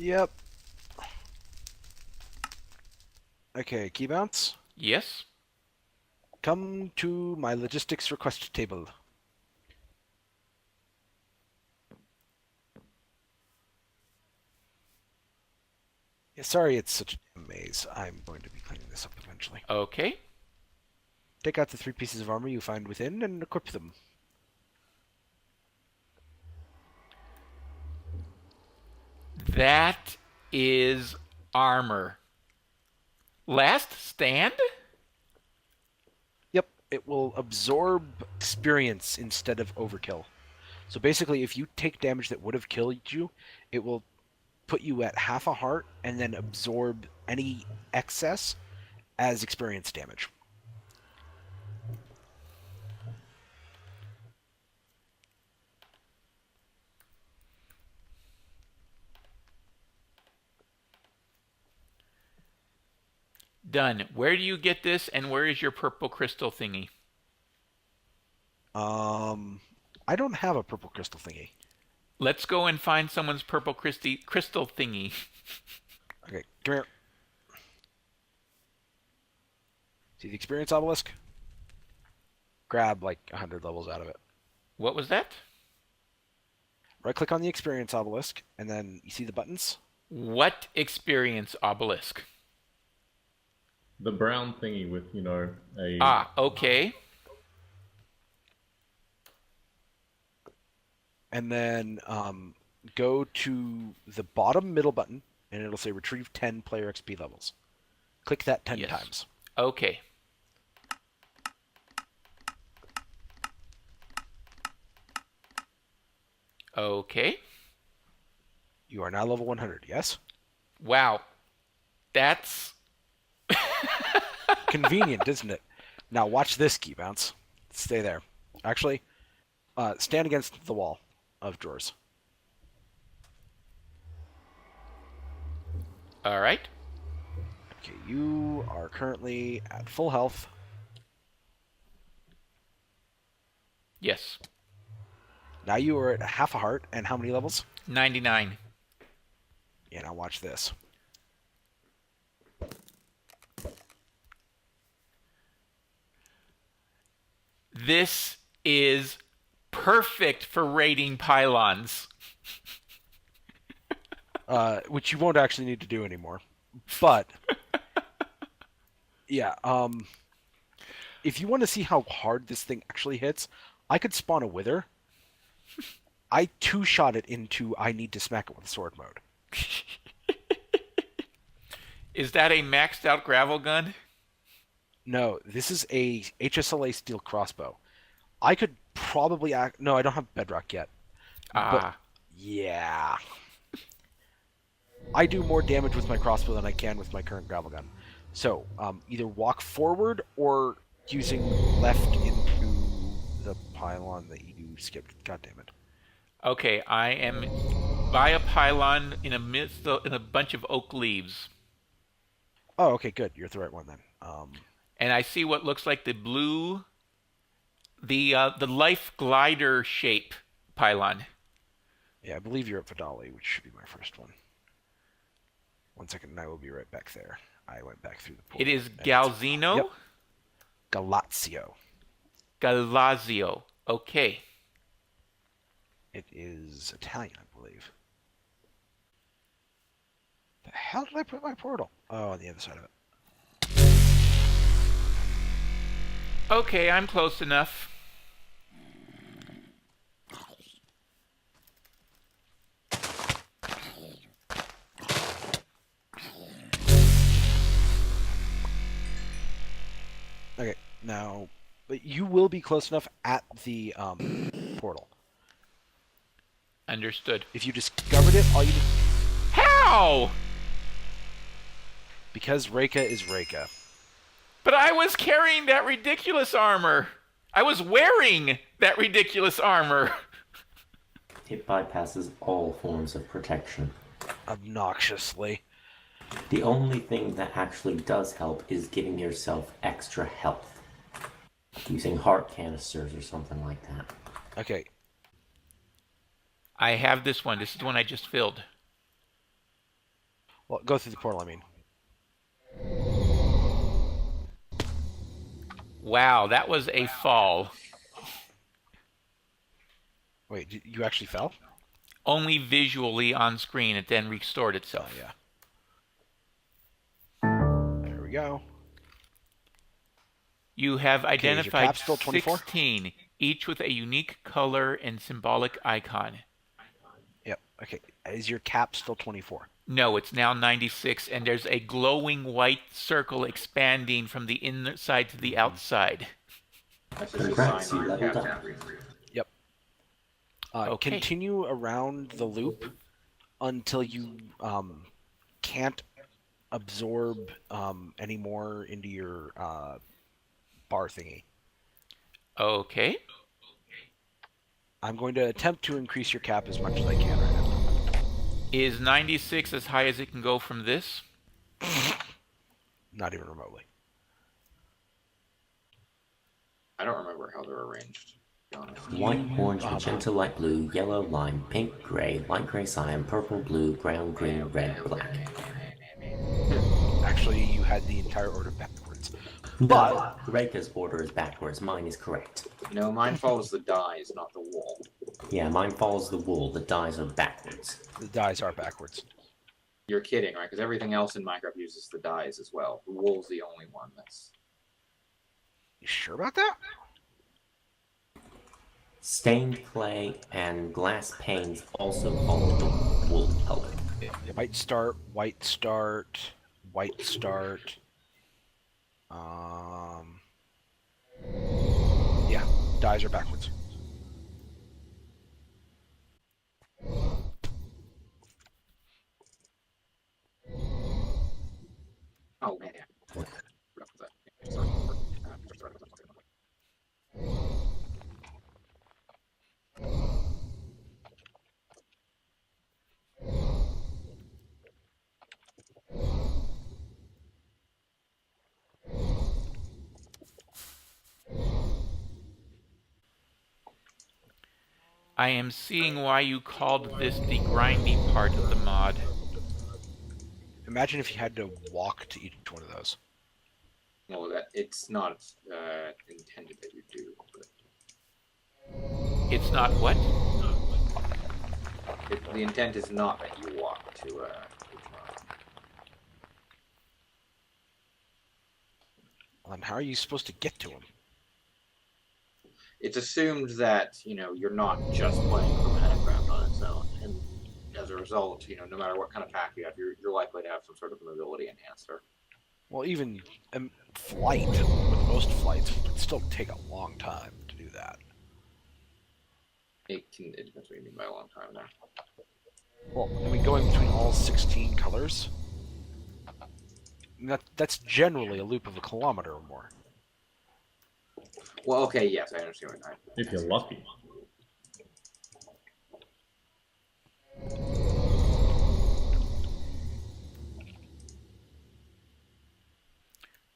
Yep. Okay, Keybounce. Yes. Come to my logistics request table. Yeah, sorry it's such a maze. I'm going to be cleaning this up eventually. Okay. Take out the 3 pieces of armor you find within and equip them. That is armor. Last stand? Yep, it will absorb experience instead of overkill. So basically, if you take damage that would have killed you, it will put you at half a heart and then absorb any excess as experience damage. Done. Where do you get this, and where is your purple crystal thingy? I don't have a purple crystal thingy. Let's go and find someone's purple crystal thingy. Okay, come here. See the experience obelisk? Grab like 100 levels out of it. What was that? Right-click on the experience obelisk, and then you see the buttons? What experience obelisk? The brown thingy with, a... Ah, okay. And then go to the bottom middle button, and it'll say retrieve 10 player XP levels. Click that 10 times. Okay. Okay. You are now level 100, yes? Wow. That's... Convenient, isn't it? Now watch this, Keybounce. Stay there. Actually, stand against the wall of drawers. All right. Okay, you are currently at full health. Yes. Now you are at half a heart, and how many levels? 99. Yeah, now watch this. This is perfect for raiding pylons. Which you won't actually need to do anymore. But, yeah, if you want to see how hard this thing actually hits, I could spawn a wither. I two-shot it into I need to smack it with a sword mode. Is that a maxed out gravel gun? No, this is a HSLA steel crossbow. I could probably no, I don't have bedrock yet. But yeah. I do more damage with my crossbow than I can with my current gravel gun. So, either walk forward or using left into the pylon that you skipped. God damn it. Okay, I am by a pylon in a bunch of oak leaves. Oh, okay, good. You're at the right one then. And I see what looks like the blue, the life glider shape pylon. Yeah, I believe you're at Vidali, which should be my first one. 1 second, and I will be right back there. I went back through the portal. It is Galzino? Yep. Galazio. Galazio. Okay. It is Italian, I believe. The hell did I put my portal? Oh, on the other side of it. Okay, I'm close enough. Okay, now, but you will be close enough at the portal. Understood. If you discovered it, all you need... How? Because Reika is Reika. But I was carrying that ridiculous armor. I was wearing that ridiculous armor. It bypasses all forms of protection. Obnoxiously. The only thing that actually does help is giving yourself extra health. Using heart canisters or something like that. Okay. I have this one. This is the one I just filled. Well, go through the portal, I mean. Wow, that was a fall. Wait, you actually fell? Only visually on screen, it then restored Oh, itself. yeah. There we go. You have Okay, is your identified cap still 24? 16, each with a unique color and symbolic icon. Yep. Okay. Is your cap still 24? No, it's now 96, and there's a glowing white circle expanding from the inside to the outside. That's just a Congrats, sign you on your leveled cap up. Yep. Okay. Continue around the loop until you can't absorb any more into your bar thingy. Okay. I'm going to attempt to increase your cap as much as I can right now. Is 96 as high as it can go from this? Not even remotely. I don't remember how they're arranged, to be honest. White, orange, magenta, light blue, yellow, lime, pink, gray, light gray, cyan, purple, blue, brown, green, red, black. Actually, you had the entire order backwards. But Reika's order is backwards. Mine is correct. No, mine follows the dyes, not the wool. Yeah, mine follows the wool. The dyes are backwards. The dies are backwards. You're kidding, right? Because everything else in Minecraft uses the dyes as well. The wool's the only one that's... You sure about that? Stained clay and glass panes also follow the wool color. White start, white start, white start. Yeah, dies are backwards. Oh, man. I am seeing why you called this the grindy part of the mod. Imagine if you had to walk to each one of those. Well, that it's not intended that you do. But It's not what? the intent is not that you walk to each one. And how are you supposed to get to them? It's assumed that, you're not just playing ChromatiCraft on its own. And as a result, no matter what kind of pack you have, you're likely to have some sort of mobility enhancer. Well, even flight, with most flights, it would still take a long time to do that. It depends what you mean by a long time there. Well, I mean, going between all 16 colors, that's generally a loop of a kilometer or more. Well, okay, yes, I understand what you're If you're lucky.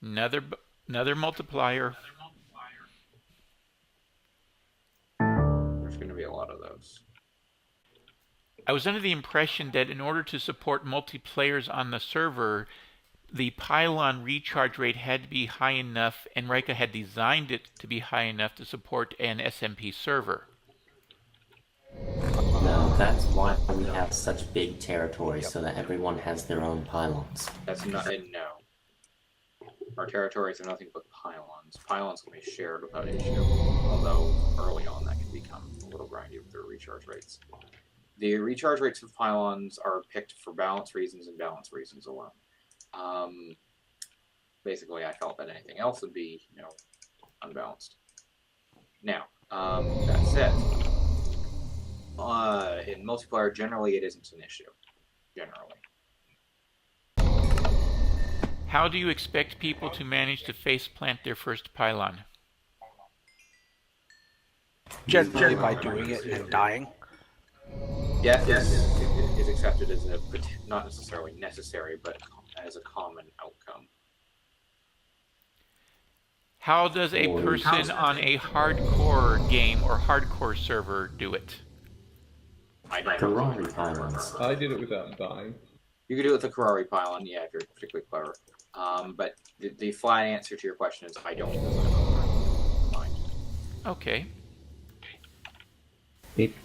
Another multiplier. There's going to be a lot of those. I was under the impression that in order to support multiplayers on the server, the Pylon recharge rate had to be high enough, and Reika had designed it to be high enough to support an SMP server. No, that's why we have such big territories, so that everyone has their own pylons. That's not no. Our territories are nothing but pylons. Pylons can be shared without issue, although early on that can become a little grindy with their recharge rates. The recharge rates of pylons are picked for balance reasons and balance reasons alone. Basically, I felt that anything else would be, unbalanced. Now, that said, in multiplayer, generally it isn't an issue. Generally. How do you expect people to manage to faceplant their first pylon? Generally by doing it and dying. Death is accepted as not necessarily necessary, but as a common outcome. How does a person on a hardcore game or hardcore server do it? I don't Ferrari pylons. I did it without dying. You could do it with the ChrC Pylon, yeah, if you're particularly clever. But the flat answer to your question is I don't design in mind. Okay. Beep.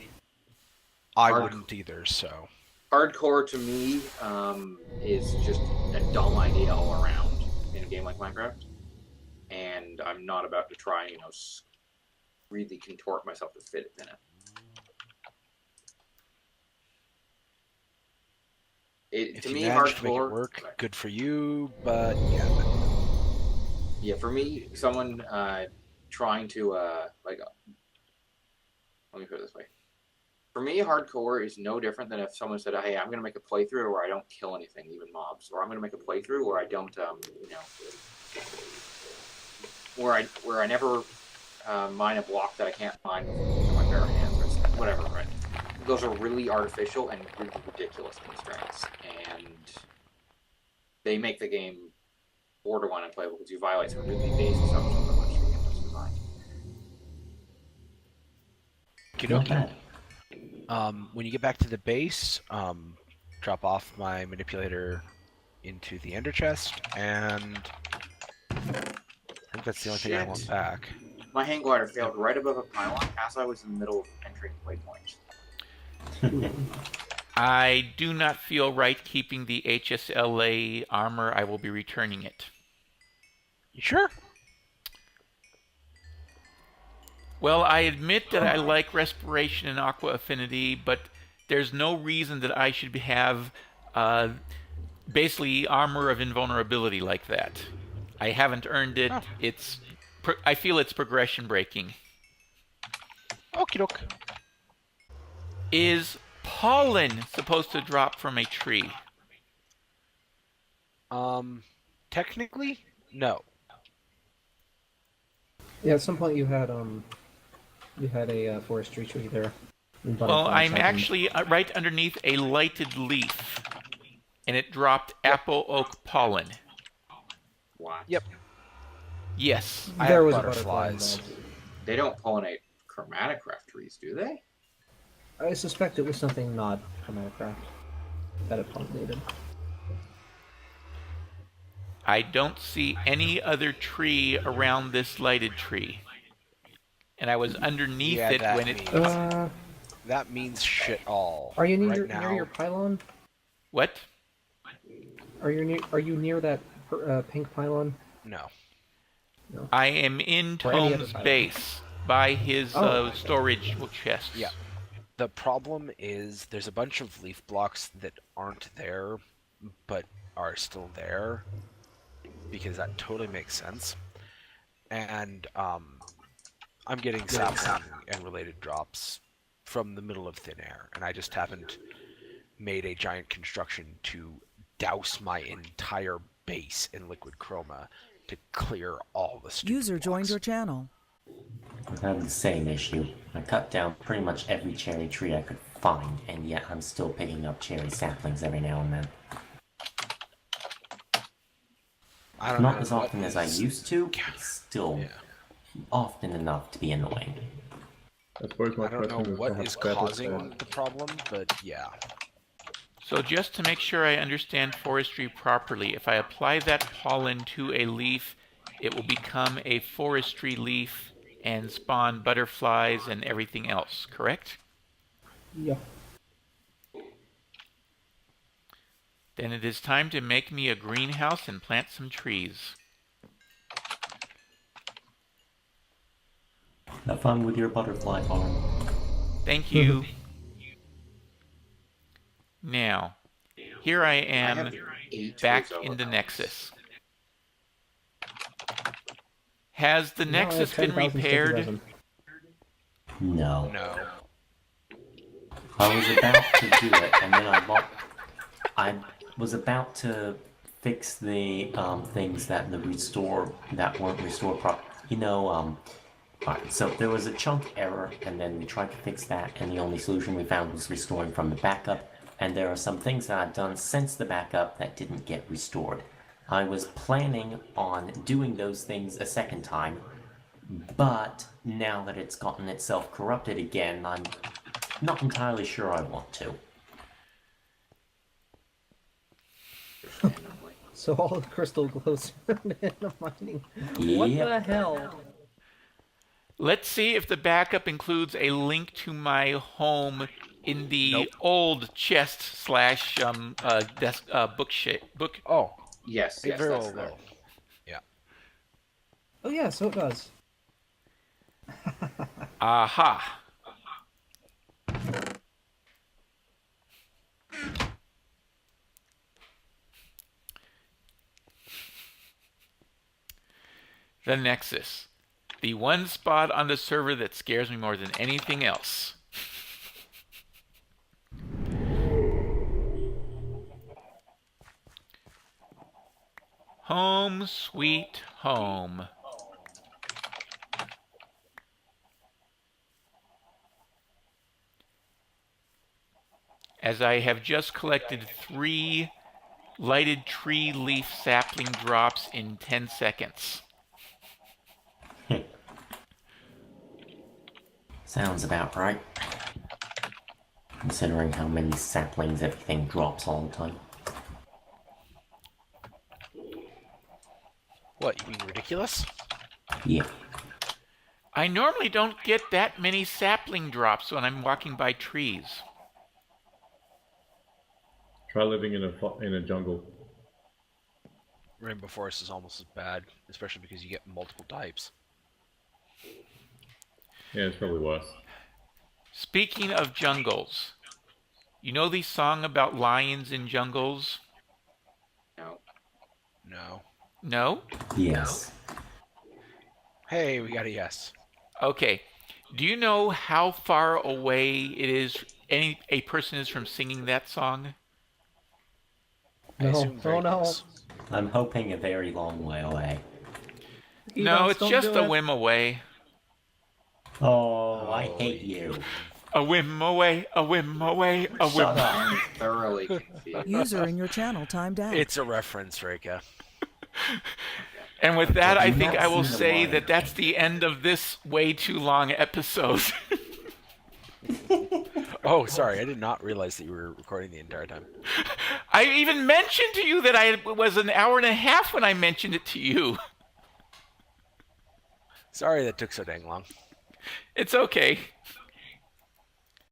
I wouldn't either, so. Hardcore to me is just a dumb idea all around in a game like Minecraft. And I'm not about to try and, really contort myself to fit in it. If To you me, manage hardcore to make it work, good for you, but yeah. Yeah, for me, someone trying to let me put it this way. For me, hardcore is no different than if someone said, "Hey, I'm going to make a playthrough where I don't kill anything, even mobs, or I'm going to make a playthrough where I don't, where I never mine a block that I can't mine with my bare hands, or whatever." Right? Those are really artificial and really ridiculous constraints, and they make the game borderline unplayable because you violate some really basic assumptions of what the game was designed. Not bad. When you get back to the base, drop off my manipulator into the ender chest, and I think that's the only thing I want back. My hang glider failed right above a pylon as I was in the middle of entering waypoint. I do not feel right keeping the HSLA armor. I will be returning it. You sure? Well, I admit that I like respiration and aqua affinity, but there's no reason that I should have basically armor of invulnerability like that. I haven't earned it. Oh. I feel it's progression breaking. Okie doke. Is pollen supposed to drop from a tree? Technically, no. Yeah, at some point you had a forestry tree there. and Well, butterfly I'm saplings. actually right underneath a lighted leaf, and it dropped apple oak pollen. What? Yep. Yes. I There have was butterflies. a butterfly They don't pollinate ChromatiCraft trees, do they? involved. I suspect it was something not ChromatiCraft that it pollinated. I don't see any other tree around this lighted tree. And I was underneath Yeah, it that when it... means- That means shit all. Are you near right now? near your pylon? What? Are you near that pink pylon? No. I am in Or any other Tome's pylon. base by his Oh. storage chests. Yeah. The problem is there's a bunch of leaf blocks that aren't there, but are still there, because that totally makes sense. And I'm getting sapling and related drops from the middle of thin air, and I just haven't made a giant construction to douse my entire base in liquid chroma to clear all the stupid User joined blocks. your channel. I have the same issue. I cut down pretty much every cherry tree I could find, and yet I'm still picking up cherry saplings every now and then. I don't Not know as what often as I is- used to, but still often enough to be annoying. I suppose my I don't know question is what perhaps is better causing said. the problem, but yeah. So just to make sure I understand forestry properly, if I apply that pollen to a leaf, it will become a forestry leaf and spawn butterflies and everything else, correct? Yeah. Then it is time to make me a greenhouse and plant some trees. Have fun with your butterfly farm. Thank you. Now, here I I am have 8 back trees in the over. Nexus. Has the Now I have Nexus been 10,000 sticky repaired? resin. No. No. I was about to do it, and then I was about to fix the things that weren't restored properly. Alright, so there was a chunk error, and then we tried to fix that, and the only solution we found was restoring from the backup. And there are some things that I've done since the backup that didn't get restored. I was planning on doing those things a second time, but now that it's gotten itself corrupted again, I'm not entirely sure I want to. So all the crystal glows in the mining. What Yep. the hell? Let's see if the backup includes a link to my home in the Nope. old chest slash desk book. Oh, Yes, it yes, very that's well there. will. Yeah. Oh yeah, so it does. Aha. The Nexus. The one spot on the server that scares me more than anything else. Home sweet home. As I have just collected 3 lighted tree leaf sapling drops in 10 seconds. Sounds about right. Considering how many saplings everything drops all the time. What, you being ridiculous? Yeah. I normally don't get that many sapling drops when I'm walking by trees. Try living in a jungle. Rainbow Forest is almost as bad, especially because you get multiple types. Yeah, it's probably worse. Speaking of jungles, you know the song about lions in jungles? No. No. No? Yes. Hey, we got a yes. Okay. Do you know how far away it is a person is from singing that song? I No. assume very Oh no. close. I'm hoping a very long way away. No, Keybounce, it's don't just do a it. whim away. Oh, I hate you. A whim away, a whim away, a whim. Shut up. I'm thoroughly confused. User in your channel timed out. It's a reference, Reika. And with that, I Have you think not I will seen the say line? that that's the end of this way too long episode. Oh, sorry, I did not realize that you were recording the entire time. I even mentioned to you that it was an hour and a half when I mentioned it to you. Sorry that took so dang long. It's okay.